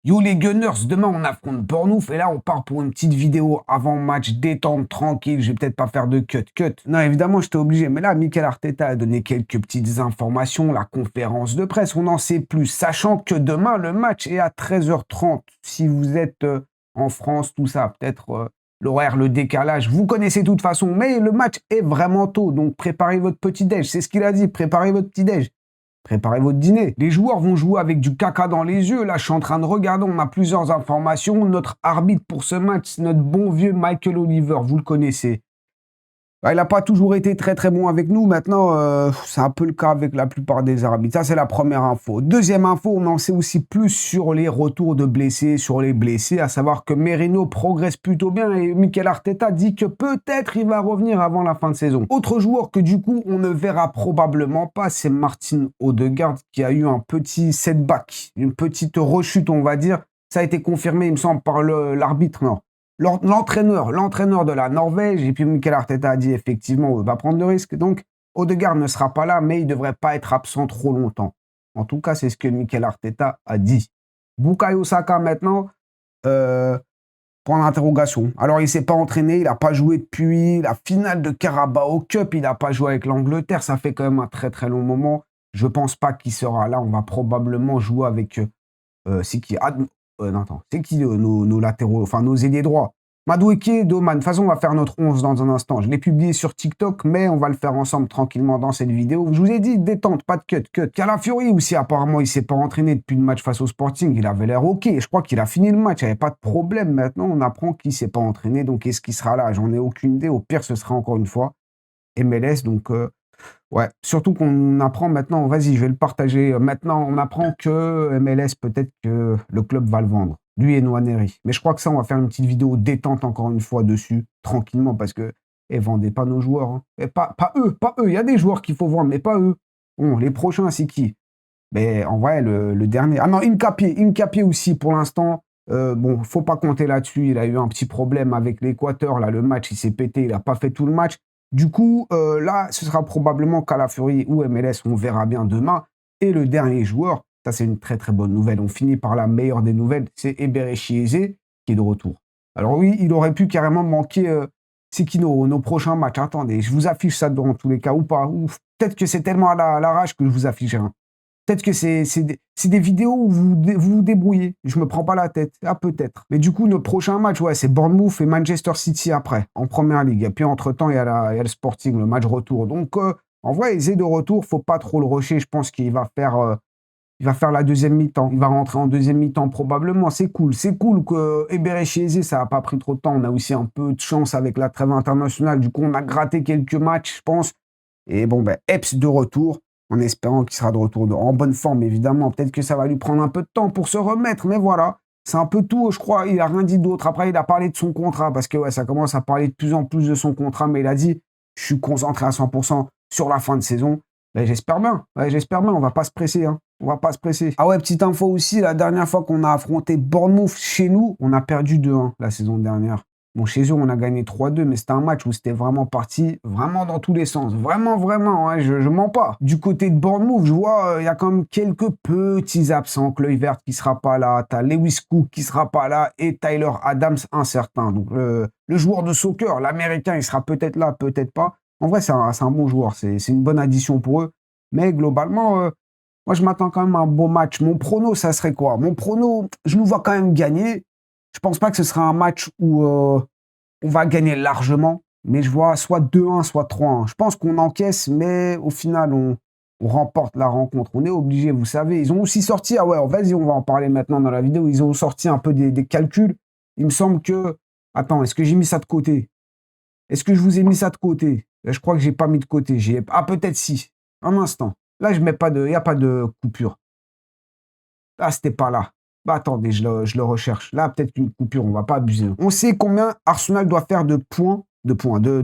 Yo les Gunners, demain on affronte Bournemouth et là on part pour une petite vidéo avant match, détente, tranquille, je vais peut-être pas faire de cut. Non évidemment j'étais obligé, mais là Mikel Arteta a donné quelques petites informations, la conférence de presse, on en sait plus, sachant que demain le match est à 13h30. Si vous êtes en France, tout ça, peut-être l'horaire, le décalage, vous connaissez de toute façon, mais le match est vraiment tôt, donc préparez votre petit-déj, c'est ce qu'il a dit, préparez votre petit-déj. Préparez votre dîner. Les joueurs vont jouer avec du caca dans les yeux. Là, je suis en train de regarder, on a plusieurs informations. Notre arbitre pour ce match, c'est notre bon vieux Michael Oliver, vous le connaissez. Il n'a pas toujours été très très bon avec nous. Maintenant, c'est un peu le cas avec la plupart des arbitres. Ça, c'est la première info. Deuxième info, on en sait aussi plus sur les retours de blessés, sur les blessés, à savoir que Merino progresse plutôt bien et Mikel Arteta dit que peut-être il va revenir avant la fin de saison. Autre joueur que du coup, on ne verra probablement pas, c'est Martin Odegaard qui a eu un petit setback, une petite rechute, on va dire. Ça a été confirmé, il me semble, par l'arbitre, non. L'entraîneur de la Norvège, et puis Mikel Arteta a dit effectivement, on va prendre le risque. Donc, Odegaard ne sera pas là, mais il ne devrait pas être absent trop longtemps. En tout cas, c'est ce que Mikel Arteta a dit. Bukayo Saka, maintenant, point d'interrogation. Alors, il ne s'est pas entraîné, il n'a pas joué depuis la finale de Carabao Cup, il n'a pas joué avec l'Angleterre, ça fait quand même un très très long moment. Je ne pense pas qu'il sera là, on va probablement jouer avec... c'est qui non, attends, c'est qui nos latéraux, enfin nos ailiers droits? Madueke, Doman. De toute façon, on va faire notre 11 dans un instant. Je l'ai publié sur TikTok, mais on va le faire ensemble tranquillement dans cette vidéo. Je vous ai dit, détente, pas de cut. Calafiori aussi, apparemment, il s'est pas entraîné depuis le match face au Sporting. Il avait l'air OK. Je crois qu'il a fini le match, il n'y avait pas de problème. Maintenant, on apprend qu'il s'est pas entraîné, donc est-ce qu'il sera là? J'en ai aucune idée. Au pire, ce sera encore une fois MLS, donc... ouais, surtout qu'on apprend maintenant, vas-y, je vais le partager. Maintenant, on apprend que MLS, peut-être que le club va le vendre. Lui et Nwaneri. Mais je crois que ça, on va faire une petite vidéo détente encore une fois dessus, tranquillement, parce que, vendez pas nos joueurs. Hein. Et pas eux. Il y a des joueurs qu'il faut vendre, mais pas eux. Bon, les prochains, c'est qui? Mais en vrai, le dernier... Ah non, Hincapié aussi, pour l'instant. Bon, faut pas compter là-dessus. Il a eu un petit problème avec l'Équateur. Là, le match, il s'est pété. Il n'a pas fait tout le match. Du coup, là, ce sera probablement Calafiori ou MLS, on verra bien demain. Et le dernier joueur, ça c'est une très très bonne nouvelle, on finit par la meilleure des nouvelles, c'est Eberechi Eze qui est de retour. Alors oui, il aurait pu carrément manquer, c'est qui nos prochains matchs? Attendez, je vous affiche ça dans tous les cas ou pas. Ou peut-être que c'est tellement à l'arrache que je vous affiche rien. Peut-être que c'est des vidéos où vous débrouillez. Je me prends pas la tête. Ah, peut-être. Mais du coup, notre prochain match, ouais, c'est Bournemouth et Manchester City après, en première ligue. Et puis, entre-temps, il y a le Sporting, le match retour. Donc, en vrai, Eze de retour, faut pas trop le rusher. Je pense qu'il va faire la deuxième mi-temps. Il va rentrer en deuxième mi-temps probablement. C'est cool. C'est cool que Eberechi Eze, ça n'a pas pris trop de temps. On a aussi un peu de chance avec la trêve internationale. Du coup, on a gratté quelques matchs, je pense. Et bon, ben, Eps de retour, en espérant qu'il sera de retour en bonne forme, évidemment. Peut-être que ça va lui prendre un peu de temps pour se remettre, mais voilà. C'est un peu tout, je crois. Il n'a rien dit d'autre. Après, il a parlé de son contrat, parce que ouais, ça commence à parler de plus en plus de son contrat, mais il a dit, je suis concentré à 100% sur la fin de saison. Ben, j'espère bien. Ouais, j'espère bien. On va pas se presser. Hein. On va pas se presser. Ah ouais, petite info aussi, la dernière fois qu'on a affronté Bournemouth chez nous, on a perdu 2-1 la saison dernière. Bon, chez eux, on a gagné 3-2, mais c'était un match où c'était vraiment parti, vraiment dans tous les sens. Vraiment, hein, je mens pas. Du côté de Bournemouth, je vois, il y a quand même quelques petits absents. Cloyvert qui sera pas là, t'as Lewis Cook qui sera pas là, et Tyler Adams incertain. Donc, le joueur de soccer, l'Américain, il sera peut-être là, peut-être pas. En vrai, c'est un bon joueur, c'est une bonne addition pour eux. Mais globalement, moi, je m'attends quand même à un beau match. Mon prono, ça serait quoi? Mon prono, je nous vois quand même gagner. Je pense pas que ce sera un match où on va gagner largement, mais je vois soit 2-1, soit 3-1. Je pense qu'on encaisse, mais au final, on remporte la rencontre. On est obligé, vous savez. Ils ont aussi sorti, ah ouais, vas-y, on va en parler maintenant dans la vidéo. Ils ont sorti un peu des calculs. Il me semble que... Attends, est-ce que j'ai mis ça de côté? Est-ce que je vous ai mis ça de côté? Je crois que j'ai pas mis de côté. Ah, peut-être si. Un instant. Là, il n'y a pas de coupure. Ah, c'était pas là. Bah attendez, je le recherche. Là, peut-être qu'une coupure, on va pas abuser. On sait combien Arsenal doit faire de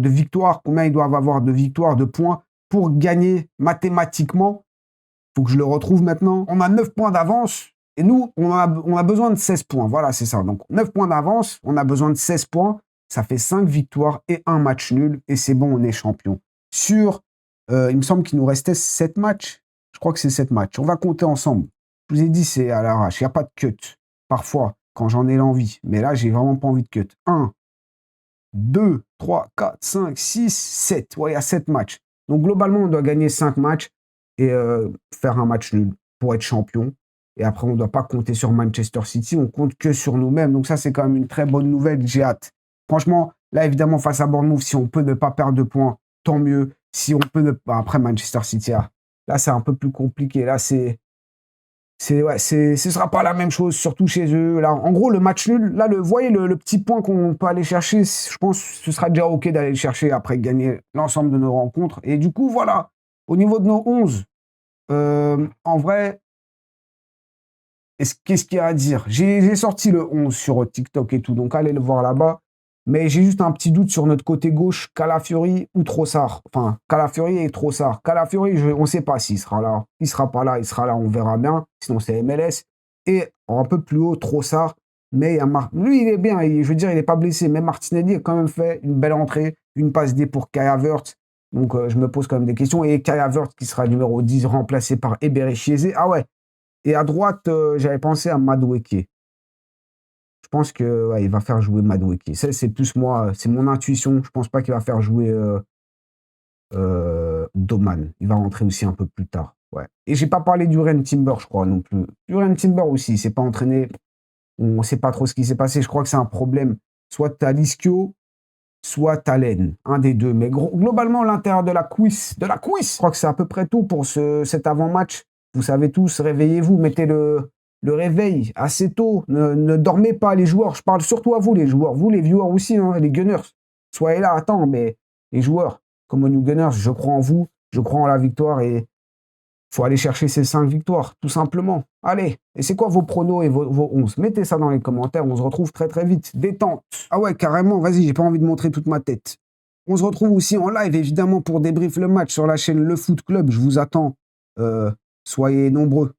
victoires, combien ils doivent avoir de victoires, de points pour gagner mathématiquement. Il faut que je le retrouve maintenant. On a 9 points d'avance et nous, on a besoin de 16 points. Voilà, c'est ça. Donc, 9 points d'avance, on a besoin de 16 points. Ça fait 5 victoires et 1 match nul et c'est bon, on est champion. Il me semble qu'il nous restait 7 matchs. Je crois que c'est 7 matchs. On va compter ensemble. Je vous ai dit, c'est à l'arrache, il n'y a pas de cut. parfois, quand j'en ai l'envie. Mais là, j'ai vraiment pas envie de cut. 1, 2, 3, 4, 5, 6, 7. Ouais, il y a 7 matchs. Donc, globalement, on doit gagner 5 matchs et faire un match nul pour être champion. Et après, on ne doit pas compter sur Manchester City, on compte que sur nous-mêmes. Donc ça, c'est quand même une très bonne nouvelle, j'ai hâte. Franchement, là, évidemment, face à Bournemouth, si on peut ne pas perdre de points, tant mieux. Si on peut ne pas... Après, Manchester City, là, c'est un peu plus compliqué. Là, ouais, ce sera pas la même chose, surtout chez eux. Là, en gros, le match nul, là, voyez le petit point qu'on peut aller chercher, je pense que ce sera déjà OK d'aller le chercher après gagner l'ensemble de nos rencontres. Et du coup, voilà, au niveau de nos 11, en vrai, qu'est-ce qu'il y a à dire? J'ai sorti le 11 sur TikTok et tout, donc allez le voir là-bas. Mais j'ai juste un petit doute sur notre côté gauche, Calafiori ou Trossard. Enfin, Calafiori et Trossard. Calafiori, on ne sait pas s'il sera là. Il ne sera pas là, il sera là, on verra bien. Sinon, c'est MLS. Et un peu plus haut, Trossard. Mais lui, il est bien. Je veux dire, il n'est pas blessé. Mais Martinelli a quand même fait une belle entrée. Une passe D pour Kai Havertz. Donc, je me pose quand même des questions. Et Kai Havertz, qui sera numéro 10, remplacé par Eberechi Chieze. Ah ouais. Et à droite, j'avais pensé à Madueke. Je pense que ouais, il va faire jouer Madueke. C'est plus moi, c'est mon intuition. Je pense pas qu'il va faire jouer Doman. Il va rentrer aussi un peu plus tard. Ouais. Et j'ai pas parlé d'Uren Timber, je crois, non plus. Uren Timber aussi, il s'est pas entraîné. On ne sait pas trop ce qui s'est passé. Je crois que c'est un problème. Soit tu as l'Ischio, soit tu as l'Aine. Un des deux. Mais globalement, l'intérieur de la cuisse, je crois que c'est à peu près tout pour cet avant-match. Vous savez tous, réveillez-vous, mettez le réveil assez tôt. Ne dormez pas, les joueurs. Je parle surtout à vous, les joueurs. Vous, les viewers aussi, hein, les Gunners. Soyez là, attends, mais les joueurs, comme aux New Gunners, je crois en vous, je crois en la victoire et il faut aller chercher ces 5 victoires, tout simplement. Allez, et c'est quoi vos pronos et vos 11? Mettez ça dans les commentaires, on se retrouve très très vite. Détente. Ah ouais, carrément, vas-y, j'ai pas envie de montrer toute ma tête. On se retrouve aussi en live, évidemment, pour débrief le match sur la chaîne Le Foot Club. Je vous attends. Soyez nombreux.